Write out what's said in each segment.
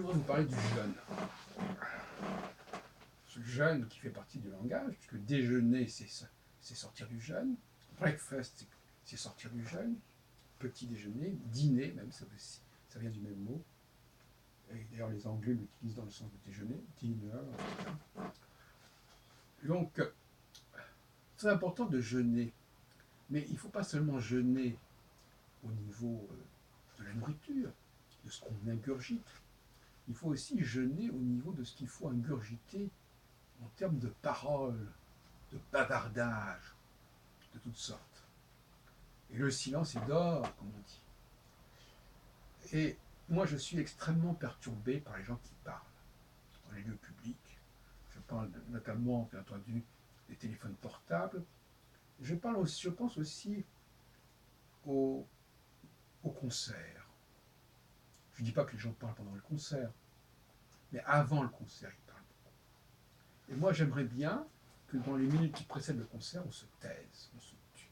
Je voudrais vous parler du jeûne. Ce jeûne qui fait partie du langage, puisque déjeuner, c'est sortir du jeûne. Breakfast, c'est sortir du jeûne. Petit déjeuner, dîner même, ça vient du même mot. Et d'ailleurs, les Anglais l'utilisent dans le sens de déjeuner, dinner. Donc, c'est important de jeûner. Mais il ne faut pas seulement jeûner au niveau de la nourriture, de ce qu'on ingurgite. Il faut aussi jeûner au niveau de ce qu'il faut ingurgiter en termes de paroles, de bavardage, de toutes sortes. Et le silence est d'or, comme on dit. Et moi, je suis extrêmement perturbé par les gens qui parlent dans les lieux publics. Je parle notamment, bien entendu, des téléphones portables. Je pense aussi aux, aux concerts. Je ne dis pas que les gens parlent pendant le concert, mais avant le concert, ils parlent beaucoup. Et moi, j'aimerais bien que dans les minutes qui précèdent le concert, on se taise, on se tue.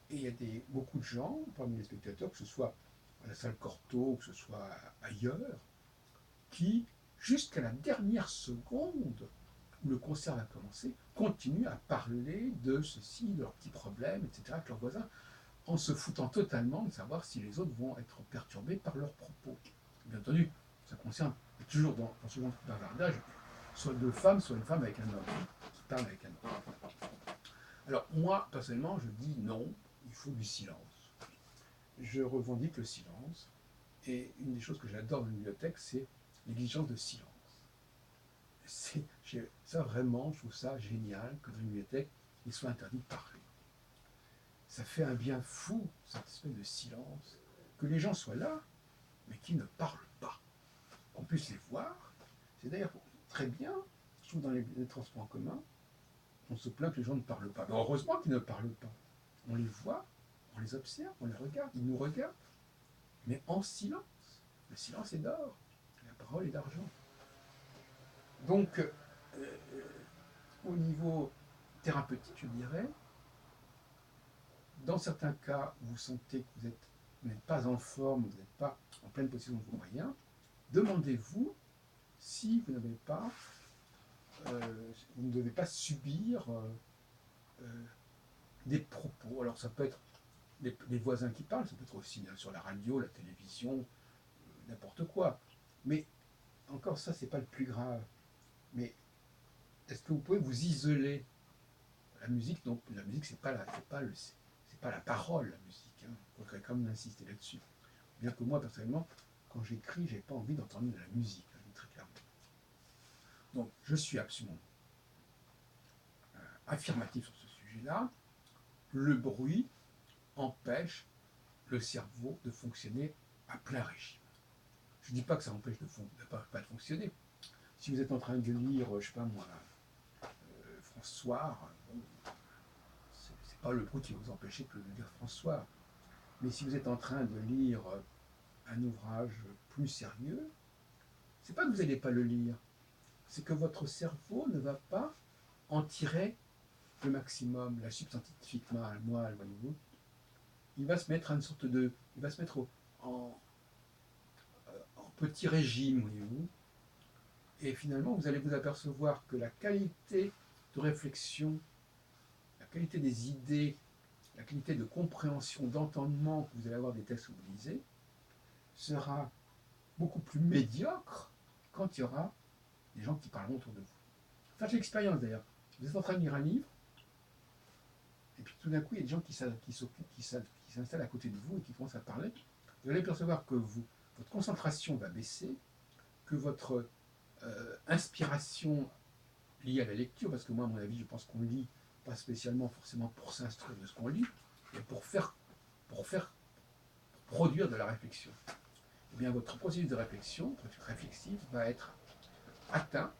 Et il y a beaucoup de gens, parmi les spectateurs, que ce soit à la salle Cortot ou que ce soit ailleurs, qui, jusqu'à la dernière seconde où le concert va commencer, continuent à parler de ceci, de leurs petits problèmes, etc., avec leurs voisins, en se foutant totalement de savoir si les autres vont être perturbés par leurs propos. Bien entendu, ça concerne toujours dans ce genre de bavardage, soit deux femmes, soit une femme avec un homme, qui parle avec un homme. Alors moi, personnellement, je dis non, il faut du silence. Je revendique le silence, et une des choses que j'adore dans une bibliothèque, c'est l'exigence de silence. Ça vraiment, je trouve ça génial que dans une bibliothèque, il soit interdit de parler. Ça fait un bien fou, cette espèce de silence, que les gens soient là, mais qu'ils ne parlent pas. Qu'on puisse les voir. C'est d'ailleurs très bien, je trouve dans les transports en commun, on se plaint que les gens ne parlent pas. Mais heureusement qu'ils ne parlent pas. On les voit, on les observe, on les regarde, ils nous regardent, mais en silence. Le silence est d'or, la parole est d'argent. Donc, au niveau thérapeutique, je dirais, dans certains cas, vous sentez que vous n'êtes pas en forme, vous n'êtes pas en pleine possession de vos moyens, demandez-vous si vous n'avez pas, vous ne devez pas subir des propos. Alors ça peut être les voisins qui parlent, ça peut être aussi bien sûr la radio, la télévision, n'importe quoi. Mais encore ça, c'est pas le plus grave. Mais est-ce que vous pouvez vous isoler? La musique, donc la musique, c'est pas la parole, la musique. Il faudrait quand même insister là-dessus. Bien que moi, personnellement, quand j'écris, j'ai pas envie d'entendre de la musique, très clairement. Donc, je suis absolument affirmatif sur ce sujet-là. Le bruit empêche le cerveau de fonctionner à plein régime. Je ne dis pas que ça empêche de pas de fonctionner. Si vous êtes en train de lire, je ne sais pas moi, François, bon, c'est pas le bruit qui va vous empêcher de lire François. Mais si vous êtes en train de lire un ouvrage plus sérieux, c'est pas que vous n'allez pas le lire, c'est que votre cerveau ne va pas en tirer le maximum, la substantifique moelle, voyez-vous. Il va se mettre à une sorte de, il va se mettre en petit régime, voyez-vous. Et finalement, vous allez vous apercevoir que la qualité de réflexion, la qualité des idées, la qualité de compréhension, d'entendement que vous allez avoir des textes que vous lisez, sera beaucoup plus médiocre quand il y aura des gens qui parleront autour de vous. Faites l'expérience d'ailleurs. Vous êtes en train de lire un livre, et puis tout d'un coup, il y a des gens qui s'installent à côté de vous et qui commencent à parler. Vous allez percevoir que votre concentration va baisser, que votre inspiration liée à la lecture, parce que moi, à mon avis, je pense qu'on lit pas spécialement forcément pour s'instruire de ce qu'on lit, mais pour produire de la réflexion. Eh bien, votre processus de réflexion, réflexive, va être atteint,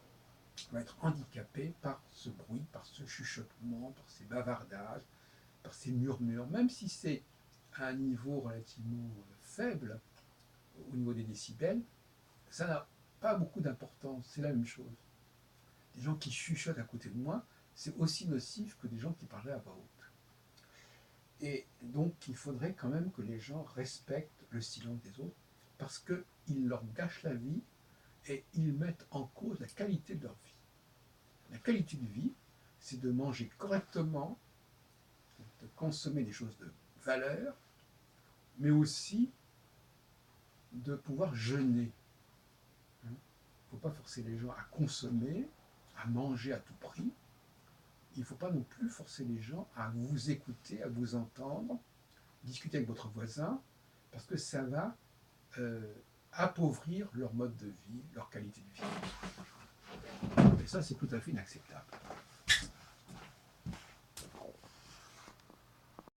va être handicapé par ce bruit, par ce chuchotement, par ces bavardages, par ces murmures, même si c'est à un niveau relativement faible, au niveau des décibels, ça n'a pas beaucoup d'importance, c'est la même chose. Des gens qui chuchotent à côté de moi, c'est aussi nocif que des gens qui parlaient à voix haute. Et donc, il faudrait quand même que les gens respectent le silence des autres, parce qu'ils leur gâchent la vie et ils mettent en cause la qualité de leur vie. La qualité de vie, c'est de manger correctement, de consommer des choses de valeur, mais aussi de pouvoir jeûner. Il ne faut pas forcer les gens à consommer, à manger à tout prix. Il ne faut pas non plus forcer les gens à vous écouter, à vous entendre, discuter avec votre voisin, parce que ça va appauvrir leur mode de vie, leur qualité de vie. Et ça, c'est tout à fait inacceptable.